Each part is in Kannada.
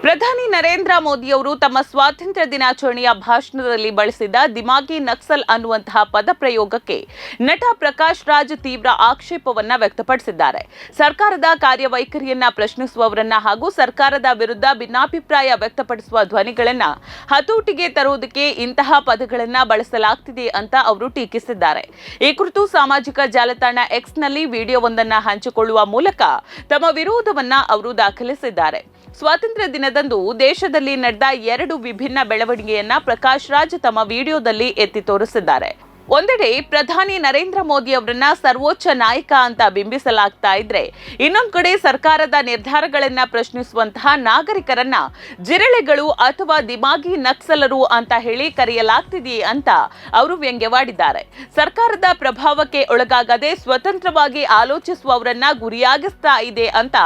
ಪ್ರಧಾನಿ ನರೇಂದ್ರ ಮೋದಿ ಅವರು ತಮ್ಮ ಸ್ವಾತಂತ್ರ್ಯ ದಿನಾಚರಣೆಯ ಭಾಷಣದಲ್ಲಿ ಬಳಸಿದ ದಿಮಾಗಿ ನಕ್ಸಲ್ ಅನ್ನುವಂತಹ ಪದಪ್ರಯೋಗಕ್ಕೆ ನಟ ಪ್ರಕಾಶ್ ರಾಜ್ ತೀವ್ರ ಆಕ್ಷೇಪವನ್ನ ವ್ಯಕ್ತಪಡಿಸಿದ್ದಾರೆ. ಸರ್ಕಾರದ ಕಾರ್ಯವೈಖರಿಯನ್ನ ಪ್ರಶ್ನಿಸುವವರನ್ನ ಹಾಗೂ ಸರ್ಕಾರದ ವಿರುದ್ಧ ಭಿನ್ನಾಭಿಪ್ರಾಯ ವ್ಯಕ್ತಪಡಿಸುವ ಧ್ವನಿಗಳನ್ನ ಹತೋಟಿಗೆ ತರುವುದಕ್ಕೆ ಇಂತಹ ಪದಗಳನ್ನ ಬಳಸಲಾಗ್ತಿದೆ ಅಂತ ಅವರು ಟೀಕಿಸಿದ್ದಾರೆ. ಈ ಕುರಿತು ಸಾಮಾಜಿಕ ಜಾಲತಾಣ ಎಕ್ಸ್ನಲ್ಲಿ ವಿಡಿಯೋವೊಂದನ್ನು ಹಂಚಿಕೊಳ್ಳುವ ಮೂಲಕ ತಮ್ಮ ವಿರೋಧವನ್ನ ಅವರು ದಾಖಲಿಸಿದ್ದಾರೆ. ಸ್ವಾತಂತ್ರ್ಯ ದಿನದಂದು ದೇಶದಲ್ಲಿ ನಡೆದ 2 ವಿಭಿನ್ನ ಬೆಳವಣಿಗೆಯನ್ನ ಪ್ರಕಾಶ್ ರಾಜ್ ತಮ್ಮ ವಿಡಿಯೋದಲ್ಲಿ ಎತ್ತಿ ತೋರಿಸಿದ್ದಾರೆ. ಒಂದೆಡೆ ಪ್ರಧಾನಿ ನರೇಂದ್ರ ಮೋದಿ ಅವರನ್ನ ಸರ್ವೋಚ್ಚ ನಾಯಕ ಅಂತ ಬಿಂಬಿಸಲಾಗ್ತಾ ಇದ್ರೆ, ಇನ್ನೊಂದು ಕಡೆ ಸರ್ಕಾರದ ನಿರ್ಧಾರಗಳನ್ನ ಪ್ರಶ್ನಿಸುವಂತಹ ನಾಗರಿಕರನ್ನ ಜಿರಳೆಗಳು ಅಥವಾ ದಿಮಾಗಿ ನಕ್ಸಲರು ಅಂತ ಹೇಳಿ ಕರೆಯಲಾಗ್ತಿದೆ ಅಂತ ಅವರು ವ್ಯಂಗ್ಯವಾಡಿದ್ದಾರೆ. ಸರ್ಕಾರದ ಪ್ರಭಾವಕ್ಕೆ ಒಳಗಾಗದೆ ಸ್ವತಂತ್ರವಾಗಿ ಆಲೋಚಿಸುವವರನ್ನ ಗುರಿಯಾಗಿಸ್ತಾ ಇದೆ ಅಂತ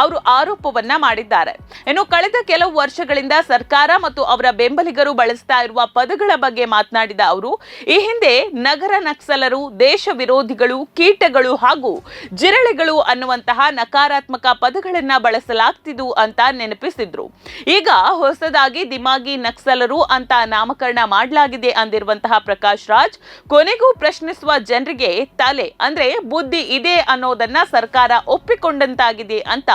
ಅವರು ಆರೋಪವನ್ನ ಮಾಡಿದ್ದಾರೆ. ಇನ್ನು ಕಳೆದ ಕೆಲವು ವರ್ಷಗಳಿಂದ ಸರ್ಕಾರ ಮತ್ತು ಅವರ ಬೆಂಬಲಿಗರು ಬಳಸ್ತಾ ಇರುವ ಪದಗಳ ಬಗ್ಗೆ ಮಾತನಾಡಿದ ಅವರು, ಈ ಹಿಂದೆ ನಗರ ನಕ್ಸಲರು, ದೇಶ ವಿರೋಧಿಗಳು, ಕೀಟಗಳು ಹಾಗೂ ಜಿರಳೆಗಳು ಅನ್ನುವಂತಹ ನಕಾರಾತ್ಮಕ ಪದಗಳನ್ನ ಬಳಸಲಾಗ್ತಿದ್ದು ಅಂತ ನೆನಪಿಸಿದ್ರು. ಈಗ ಹೊಸದಾಗಿ ದಿಮಾಗಿ ನಕ್ಸಲರು ಅಂತ ನಾಮಕರಣ ಮಾಡಲಾಗಿದೆ ಅಂದಿರುವಂತಹ ಪ್ರಕಾಶ್ ರಾಜ್, ಕೊನೆಗೂ ಪ್ರಶ್ನಿಸುವ ಜನರಿಗೆ ತಲೆ ಅಂದ್ರೆ ಬುದ್ಧಿ ಇದೆ ಅನ್ನೋದನ್ನ ಸರ್ಕಾರ ಒಪ್ಪಿಕೊಂಡಂತಾಗಿದೆ ಅಂತ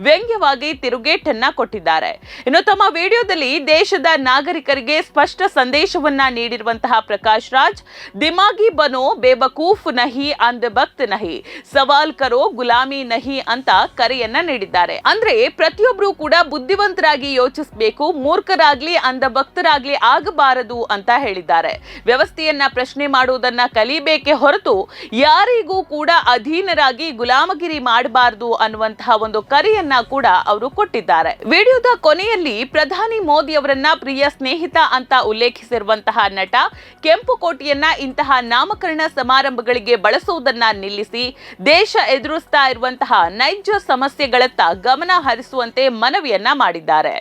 ವ್ಯಂಗ್ಯವಾಗಿ ತಿರುಗೇಟನ್ನ ಕೊಟ್ಟಿದ್ದಾರೆ. ಇನ್ನು ತಮ್ಮ ವಿಡಿಯೋದಲ್ಲಿ ದೇಶದ ನಾಗರಿಕರಿಗೆ ಸ್ಪಷ್ಟ ಸಂದೇಶವನ್ನ ನೀಡಿರುವಂತಹ ಪ್ರಕಾಶ್ ರಾಜ್, ದಿಮಾಗಿ ಬನೋ ಬೇಬಕೂಫ್ ನಹಿ ಅಂಧಭಕ್ತ ನಹಿ, ಸವಾಲ್ ಕರೋ ಗುಲಾಮಿ ನಹಿ ಅಂತ ಕರೆಯನ್ನ ನೀಡಿದ್ದಾರೆ. ಅಂದ್ರೆ ಪ್ರತಿಯೊಬ್ರು ಕೂಡ ಬುದ್ಧಿವಂತರಾಗಿ ಯೋಚಿಸಬೇಕು, ಮೂರ್ಖರಾಗ್ಲಿ ಅಂಧಭಕ್ತರಾಗ್ಲಿ ಆಗಬಾರದು ಅಂತ ಹೇಳಿದ್ದಾರೆ. ವ್ಯವಸ್ಥೆಯನ್ನ ಪ್ರಶ್ನೆ ಮಾಡುವುದನ್ನ ಕಲಿಬೇಕೆ ಹೊರತು ಯಾರಿಗೂ ಕೂಡ ಅಧೀನರಾಗಿ ಗುಲಾಮಗಿರಿ ಮಾಡಬಾರದು ಅನ್ನುವಂತಹ ಒಂದು ಕರೆಯನ್ನ ಕೂಡ ಅವರು ಕೊಟ್ಟಿದ್ದಾರೆ. ವಿಡಿಯೋದ ಕೊನೆಯಲ್ಲಿ ಪ್ರಧಾನಿ ಮೋದಿ ಅವರನ್ನ ಪ್ರಿಯ ಸ್ನೇಹಿತ ಅಂತ ಉಲ್ಲೇಖಿಸಿರುವಂತಹ ನಟ ಕೆಂಪು ಕೋಟೆಯನ್ನ ಇಂತಹ ನಾಮಕರಣ ಸಮಾರಂಭಗಳಿಗೆ ಬಳಸುವುದನ್ನ ನಿಲ್ಲಿಸಿ ದೇಶ ಎದುರಿಸ್ತಾ ಇರುವಂತಹ ನೈಜ ಸಮಸ್ಯೆಗಳತ್ತ ಗಮನ ಹರಿಸುವಂತೆ ಮನವಿಯನ್ನ ಮಾಡಿದ್ದಾರೆ.